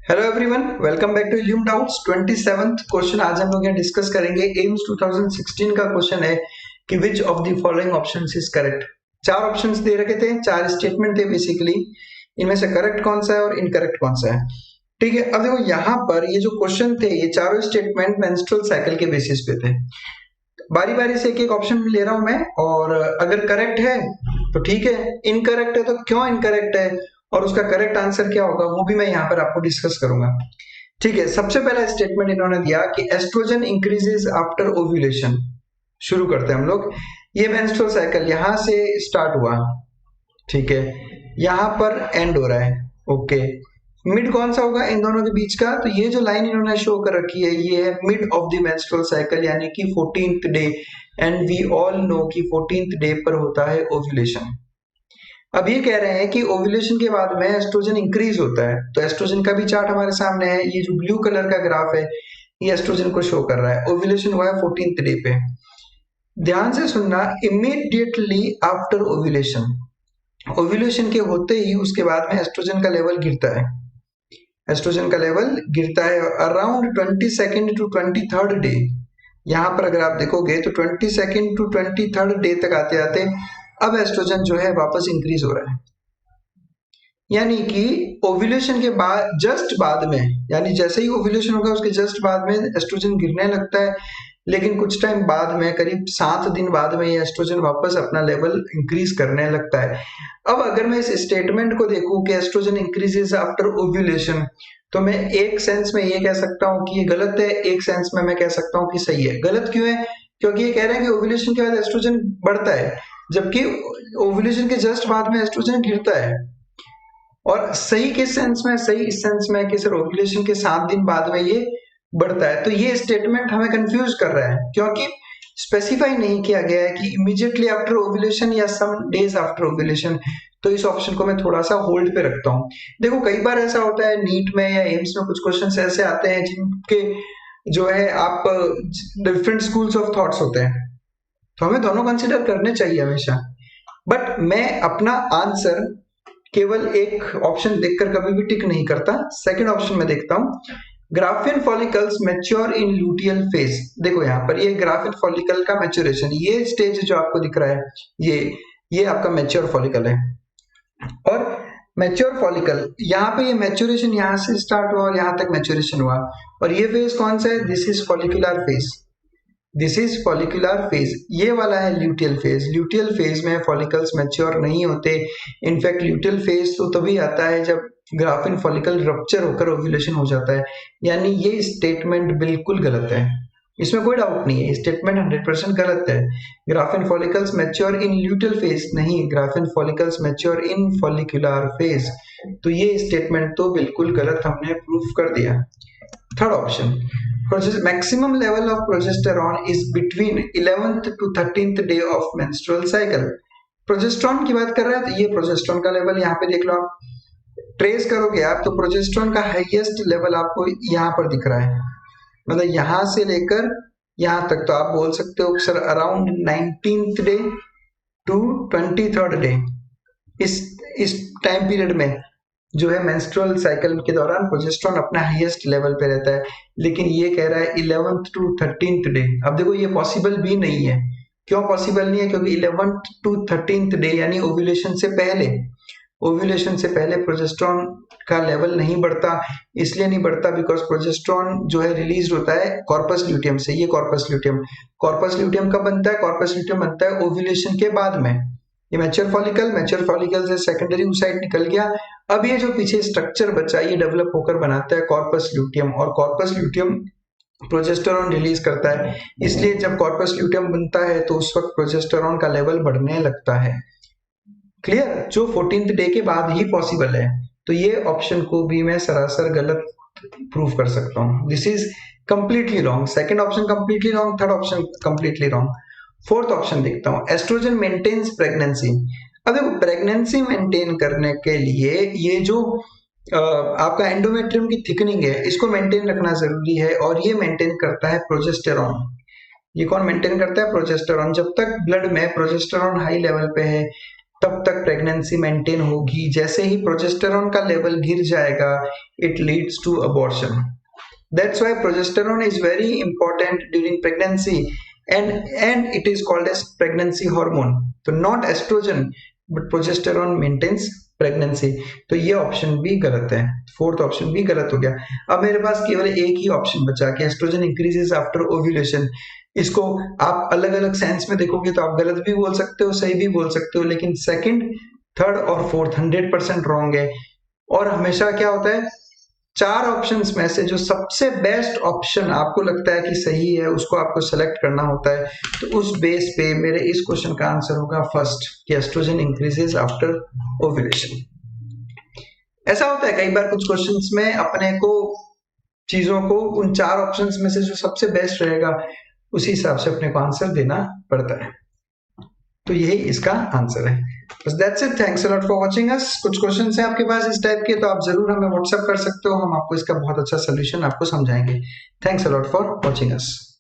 Hello everyone, welcome back to illume doubts. 27th question आज हम लोग यहाँ डिस्कस करेंगे। एम्स 2016 का क्वेश्चन है कि which of the following options is correct. चार ऑप्शंस दे रखे थे, चार स्टेटमेंट थे बेसिकली, इनमें से करेक्ट कौन सा है और इनकरेक्ट कौन सा है। ठीक है, अब देखो यहाँ पर ये जो क्वेश्चन थे, ये चारों स्टेटमेंट मेंस्ट्रुअल साइकिल के बेसिस पे थे। बारी बारी से एक एक ऑप्शन ले रहा हूं मैं, और अगर करेक्ट है तो ठीक है, इनकरेक्ट है तो क्यों इनकरेक्ट है और उसका करेक्ट आंसर क्या होगा वो भी मैं यहाँ पर आपको डिस्कस करूंगा। ठीक है, सबसे पहला स्टेटमेंट इन्होंने दिया कि एस्ट्रोजन इंक्रीजेस आफ्टर ओव्यूलेशन। शुरू करते हैं हम लोग। ये मेंस्ट्रुअल साइकिल यहां से स्टार्ट हुआ, ठीक है, यहां पर एंड हो रहा है। ओके, मिड कौन सा होगा इन दोनों के बीच का? तो ये जो लाइन इन्होंने शो कर रखी है ये है mid of the menstrual cycle, यानी कि 14th day. And we all know कि 14th डे पर होता है ओव्यूलेशन। अब ये कह रहे हैं कि ओव्यूलेशन के बाद में एस्ट्रोजन इंक्रीज होता है, तो एस्ट्रोजन का भी चार्ट हमारे सामने है। ये जो ब्लू कलर का ग्राफ है ये एस्ट्रोजन को शो कर रहा है। ओव्यूलेशन हुआ है 14th डे पे। ध्यान से सुनना, इमीडिएटली आफ्टर ओव्यूलेशन, ओव्यूलेशन के होते ही उसके बाद में एस्ट्रोजन का लेवल गिरता है। एस्ट्रोजन का लेवल गिरता है around 22nd to 23rd day. यहां पर अगर आप देखोगे तो 22nd टू 23rd डे तक आते आते अब एस्ट्रोजन जो है वापस इंक्रीज हो रहा है। यानी कि ओव्यूलेशन के बाद जस्ट बाद में, यानी जैसे ही ओव्यूलेशन होगा उसके जस्ट बाद में एस्ट्रोजन गिरने लगता है, लेकिन कुछ टाइम बाद में, करीब 7 दिन बाद में, ये एस्ट्रोजन वापस अपना लेवल इंक्रीज करने लगता है। अब अगर मैं इस स्टेटमेंट को देखूं कि एस्ट्रोजन इंक्रीजेस आफ्टर ओव्यूलेशन, तो मैं एक सेंस में ये कह सकता हूं कि ये गलत है, एक सेंस में मैं कह सकता हूं कि सही है। गलत क्यों है? क्योंकि ये कह रहे हैं कि ओव्यूलेशन के बाद एस्ट्रोजन बढ़ता है, जबकि ओव्यूलेशन के जस्ट बाद में एस्ट्रोजन गिरता है। और सही किस सेंस में? सही इस सेंस में कि सर ओव्यूलेशन के 7 दिन बाद में ये बढ़ता है। तो ये स्टेटमेंट हमें कंफ्यूज कर रहा है, क्योंकि स्पेसिफाई नहीं किया गया है कि इमीडिएटली आफ्टर ओव्यूलेशन या सम डेज आफ्टर ओव्यूलेशन। तो इस ऑप्शन को मैं थोड़ा सा होल्ड पे रखता हूँ। देखो, कई बार ऐसा होता है नीट में या एम्स में, कुछ क्वेश्चंस ऐसे आते हैं जिनके जो है आप डिफरेंट स्कूल्स ऑफ थॉट्स होते हैं, तो हमें दोनों कंसिडर करने चाहिए हमेशा। बट मैं अपना आंसर केवल एक ऑप्शन देखकर कभी भी टिक नहीं करता। सेकंड ऑप्शन में देखता हूं, ग्राफियन फॉलिकल्स मैच्योर इन लूटियल फेज। देखो यहाँ पर ये ग्राफियन फॉलिकल का मैच्योरेशन, ये स्टेज जो आपको दिख रहा है ये आपका मैच्योर फॉलिकल है। और मैच्योर फॉलिकल यहाँ पे, ये मैच्योरेशन यहाँ से स्टार्ट हुआ और यहाँ तक मैच्योरेशन हुआ। और ये फेज कौन सा है? This is follicular phase. This is follicular phase. ये वाला है ल्यूटियल फेज। ल्यूटियल फेज में फॉलिकल्स मैच्योर नहीं होते। इनफैक्ट ल्यूटियल फेज तो तभी आता है जब ग्राफिन फॉलिकल रप्चर होकर ओव्यूलेशन हो जाता है। यानी ये स्टेटमेंट बिल्कुल गलत है, इसमें कोई डाउट नहीं है, स्टेटमेंट 100% गलत है। Graafian follicles mature in luteal phase नहीं, Graafian follicles mature in follicular phase. तो ये स्टेटमेंट तो बिल्कुल गलत हमने प्रूफ कर दिया। Third option, maximum level of progesterone is between 11th to 13th day of menstrual cycle। Progesterone की बात कर रहा है तो ये प्रोजेस्ट्रॉन का लेवल यहाँ पे देख लो, आप ट्रेस करोगे आप तो प्रोजेस्ट्रॉन का हाईएस्ट लेवल आपको यहाँ पर दिख रहा है। मतलब यहाँ से लेकर यहाँ तक तो आप बोल सकते हो sir around 19th day to 23rd day, इस टाइम पीरियड में जो है मेंस्ट्रुअल साइकिल के दौरान प्रोजेस्टेरॉन अपना हाईएस्ट लेवल पे रहता है। लेकिन ये कह रहा है 11th टू 13th डे। अब देखो ये पॉसिबल भी नहीं है। क्यों पॉसिबल नहीं है? क्योंकि 11th टू 13th डे यानी ओव्यूलेशन से पहले, ओव्यूलेशन से पहले प्रोजेस्टेरॉन का लेवल नहीं बढ़ता। इसलिए नहीं बढ़ता बिकॉज प्रोजेस्टेरॉन जो है रिलीज होता है कॉर्पस ल्यूटियम से। ये कॉर्पस ल्यूटियम कब बनता है? कॉर्पस ल्यूटियम बनता है ओव्यूलेशन के बाद में। ये मैच्योर फॉलिकल से सेकेंडरी oocyte निकल गया। अब ये जो पीछे स्ट्रक्चर बचा ये डेवलप होकर बनाता है कॉर्पस ल्यूटियम, और कॉर्पस ल्यूटियम प्रोजेस्टेरॉन रिलीज करता है। इसलिए जब कॉर्पस ल्यूटियम बनता है तो उस वक्त प्रोजेस्टेरॉन का लेवल बढ़ने लगता है। क्लियर? जो 14th डे के बाद ही पॉसिबल है। तो ये ऑप्शन को भी मैं सरासर गलत प्रूव कर सकता हूँ। This is completely wrong. Second option completely wrong, third option completely wrong. Fourth option देखता हूं, एस्ट्रोजन मेंटेन्स प्रेगनेंसी। अब देखो, प्रेगनेंसी मेंटेन करने के लिए ये जो आपका एंडोमेट्रियम की थिकनिंग है इसको मेंटेन रखना जरूरी है, और ये मेंटेन करता है प्रोजेस्टेरॉन। ये कौन मेंटेन करता है? प्रोजेस्टेरॉन। जब तक ब्लड में प्रोजेस्टेरॉन हाई लेवल पे है, तब तक प्रेगनेंसी मेंटेन होगी। जैसे ही प्रोजेस्टेरॉन का लेवल गिर जाएगा, it leads to abortion. That's why progesterone is very important during pregnancy, and it is called as pregnancy hormone. So not estrogen, but progesterone maintains pregnancy. तो ये ऑप्शन भी गलत है, फोर्थ ऑप्शन भी गलत हो गया। अब मेरे पास केवल एक ही ऑप्शन बचा कि एस्ट्रोजन इंक्रीजेस आफ्टर ओव्यूलेशन। इसको आप अलग अलग सेंस में देखोगे तो आप गलत भी बोल सकते हो, सही भी बोल सकते हो, लेकिन सेकंड, थर्ड और फोर्थ 100% रॉन्ग है। और हमेशा क्या होता है, चार ऑप्शंस में से जो सबसे बेस्ट ऑप्शन आपको लगता है कि सही है उसको आपको सेलेक्ट करना होता है। तो उस बेस पे मेरे इस क्वेश्चन का आंसर होगा फर्स्ट, कि एस्ट्रोजन इंक्रीजेस आफ्टर ओव्यूलेशन। ऐसा होता है कई बार कुछ क्वेश्चंस में अपने को चीजों को उन चार ऑप्शंस में से जो सबसे बेस्ट रहेगा उसी हिसाब से अपने को आंसर देना पड़ता है। तो यही इसका आंसर है। बस that's it, thanks a lot for watching us. कुछ क्वेश्चंस हैं आपके पास इस टाइप के तो आप जरूर हमें व्हाट्सएप कर सकते हो, हम आपको इसका बहुत अच्छा सोल्यूशन आपको समझाएंगे। Thanks a lot for watching us.